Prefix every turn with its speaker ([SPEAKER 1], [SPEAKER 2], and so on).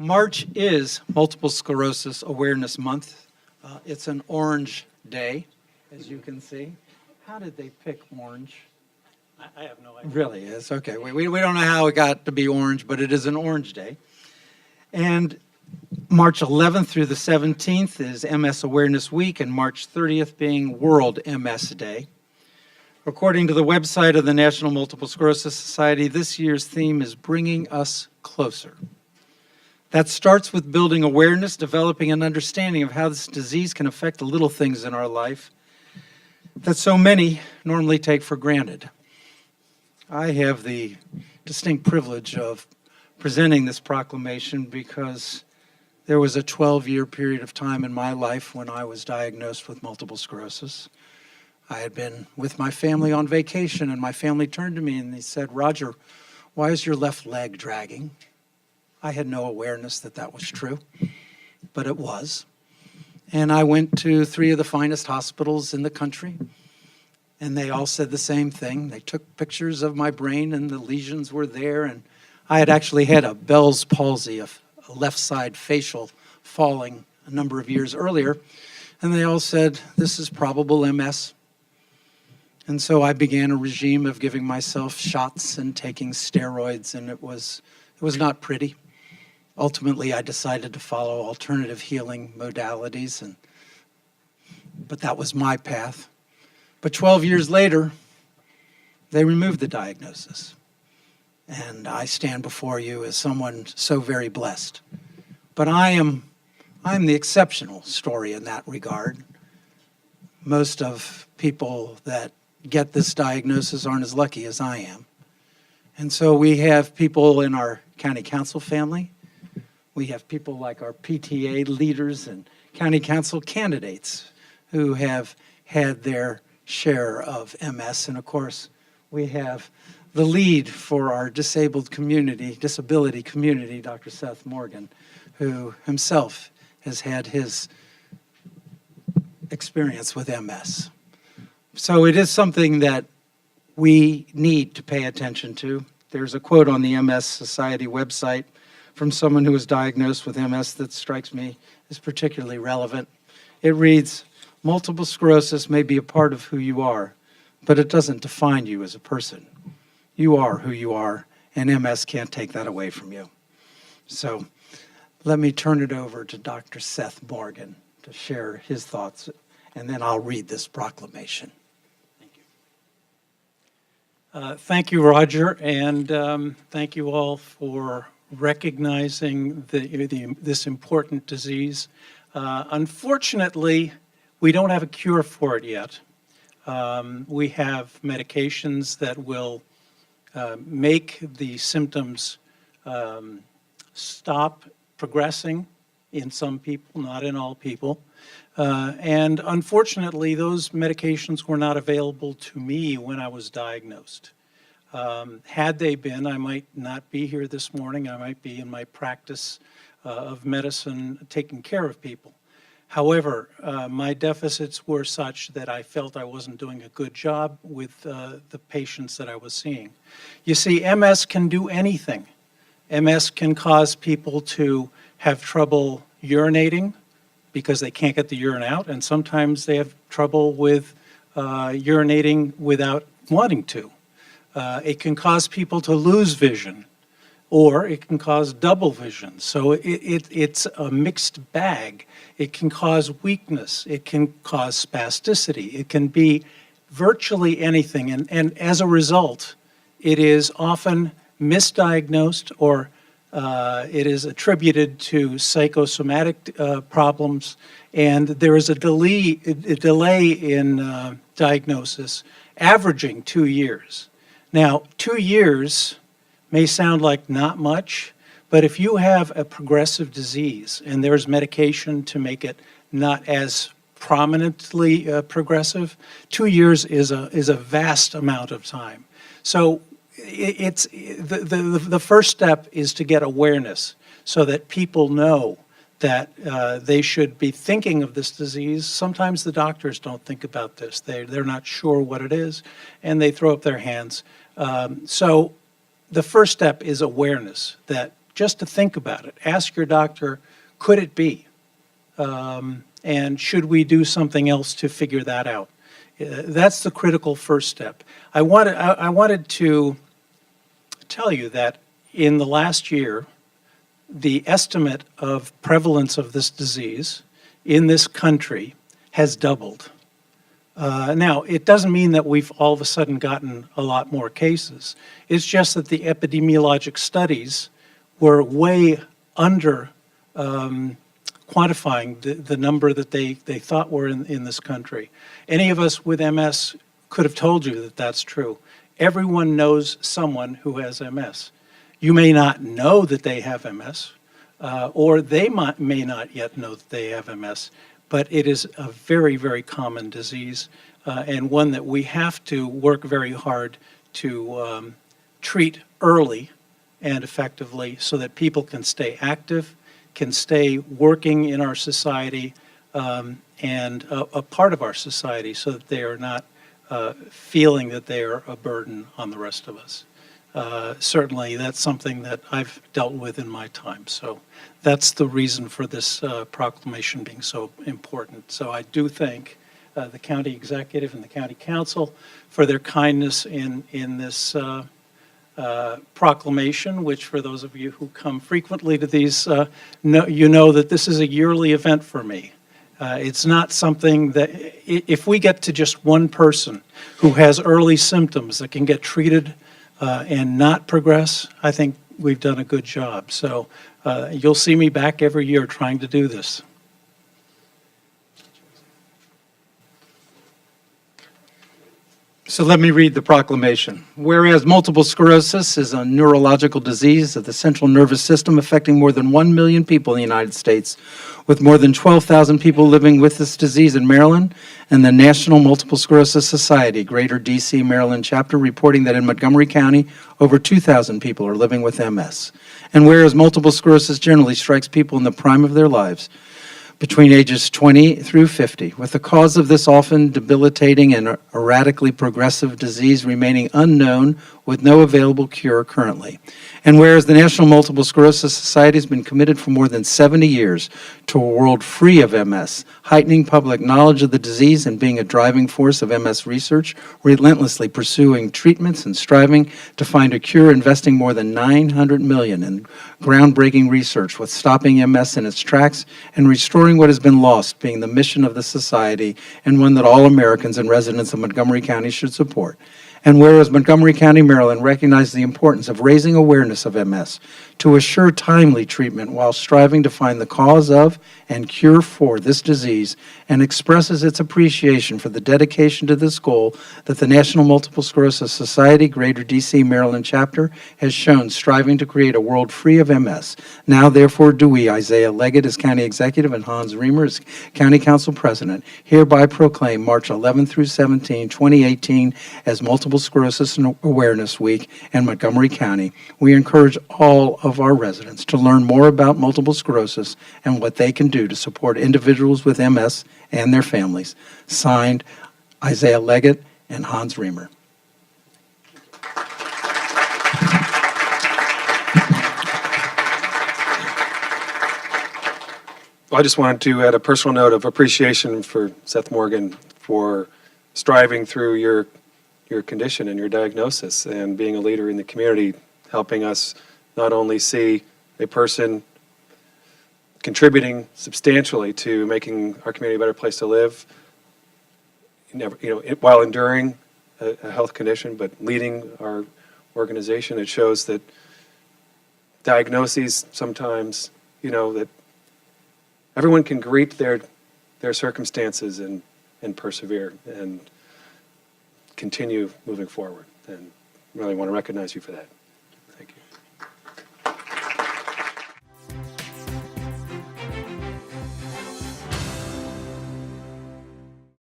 [SPEAKER 1] March is Multiple Sclerosis Awareness Month. It's an orange day, as you can see. How did they pick orange?
[SPEAKER 2] I have no idea.
[SPEAKER 1] It really is. Okay, we don't know how it got to be orange, but it is an orange day. And March 11th through the 17th is MS Awareness Week, and March 30th being World MS Day. According to the website of the National Multiple Sclerosis Society, this year's theme is Bringing Us Closer. That starts with building awareness, developing an understanding of how this disease can affect the little things in our life that so many normally take for granted. I have the distinct privilege of presenting this proclamation because there was a 12-year period of time in my life when I was diagnosed with multiple sclerosis. I had been with my family on vacation, and my family turned to me and they said, "Roger, why is your left leg dragging?" I had no awareness that that was true, but it was. And I went to 3 of the finest hospitals in the country, and they all said the same thing. They took pictures of my brain, and the lesions were there, and I had actually had a Bell's palsy, a left side facial falling a number of years earlier, and they all said, "This is probable MS." And so I began a regime of giving myself shots and taking steroids, and it was not pretty. Ultimately, I decided to follow alternative healing modalities, but that was my path. But 12 years later, they removed the diagnosis. And I stand before you as someone so very blessed. But I'm the exceptional story in that regard. Most of people that get this diagnosis aren't as lucky as I am. And so we have people in our county council family. We have people like our PTA leaders and county council candidates who have had their share of MS. And of course, we have the lead for our disability community, Dr. Seth Morgan, who himself has had his experience with MS. So it is something that we need to pay attention to. There's a quote on the MS Society website from someone who was diagnosed with MS that strikes me as particularly relevant. It reads, "Multiple sclerosis may be a part of who you are, but it doesn't define you as a person. You are who you are, and MS can't take that away from you." So let me turn it over to Dr. Seth Morgan to share his thoughts, and then I'll read this proclamation.
[SPEAKER 2] Thank you, Roger, and thank you all for recognizing this important disease. Unfortunately, we don't have a cure for it yet. We have medications that will make the symptoms stop progressing in some people, not in all people. And unfortunately, those medications were not available to me when I was diagnosed. Had they been, I might not be here this morning. I might be in my practice of medicine taking care of people. However, my deficits were such that I felt I wasn't doing a good job with the patients that I was seeing. You see, MS can do anything. MS can cause people to have trouble urinating because they can't get the urine out, and sometimes they have trouble with urinating without wanting to. It can cause people to lose vision, or it can cause double vision. So it's a mixed bag. It can cause weakness. It can cause spasticity. It can be virtually anything. And as a result, it is often misdiagnosed, or it is attributed to psychosomatic problems, and there is a delay in diagnosis, averaging 2 years. Now, 2 years may sound like not much, but if you have a progressive disease and there's medication to make it not as prominently progressive, 2 years is a vast amount of time. So it's the first step is to get awareness so that people know that they should be thinking of this disease. Sometimes the doctors don't think about this. They're not sure what it is, and they throw up their hands. So the first step is awareness that just to think about it. Ask your doctor, could it be? And should we do something else to figure that out? That's the critical first step. I wanted to tell you that in the last year, the estimate of prevalence of this disease in this country has doubled. Now, it doesn't mean that we've all of a sudden gotten a lot more cases. It's just that the epidemiologic studies were way under quantifying the number that they thought were in this country. Any of us with MS could have told you that that's true. Everyone knows someone who has MS. You may not know that they have MS, or they may not yet know that they have MS, but it is a very, very common disease, and one that we have to work very hard to treat early and effectively so that people can stay active, can stay working in our society, and a part of our society so that they are not feeling that they are a burden on the rest of us. Certainly, that's something that I've dealt with in my time. So that's the reason for this proclamation being so important. So I do thank the county executive and the county council for their kindness in this proclamation, which for those of you who come frequently to these, you know that this is a yearly event for me. It's not something that, if we get to just one person who has early symptoms that can get treated and not progress, I think we've done a good job. So you'll see me back every year trying to do this.
[SPEAKER 1] So let me read the proclamation. Whereas multiple sclerosis is a neurological disease of the central nervous system affecting more than 1 million people in the United States, with more than 12,000 people living with this disease in Maryland, and the National Multiple Sclerosis Society, Greater D.C., Maryland chapter, reporting that in Montgomery County, over 2,000 people are living with MS. And whereas multiple sclerosis generally strikes people in the prime of their lives, between ages 20 through 50, with the cause of this often debilitating and erratically progressive disease remaining unknown with no available cure currently. And whereas the National Multiple Sclerosis Society has been committed for more than 70 years to a world free of MS, heightening public knowledge of the disease and being a driving force of MS research, relentlessly pursuing treatments and striving to find a cure, investing more than $900 million in groundbreaking research with stopping MS in its tracks and restoring what has been lost, being the mission of the society and one that all Americans and residents of Montgomery County should support. And whereas Montgomery County, Maryland recognizes the importance of raising awareness of MS to assure timely treatment while striving to find the cause of and cure for this disease, and expresses its appreciation for the dedication to this goal that the National Multiple Sclerosis Society, Greater D.C., Maryland chapter, has shown, striving to create a world free of MS. Now, therefore, do we, Isaiah Leggett as County Executive and Hans Reamer as County Council President, hereby proclaim March 11 through 17, 2018 as Multiple Sclerosis Awareness Week in Montgomery County. We encourage all of our residents to learn more about multiple sclerosis and what they can do to support individuals with MS and their families. Signed, Isaiah Leggett and Hans Reamer.
[SPEAKER 3] I just wanted to add a personal note of appreciation for Seth Morgan for striving through your condition and your diagnosis and being a leader in the community, helping us not only see a person contributing substantially to making our community a better place to live, while enduring a health condition, but leading our organization. It shows that diagnoses sometimes, that everyone can greet their circumstances and persevere and continue moving forward. And really want to recognize you for that.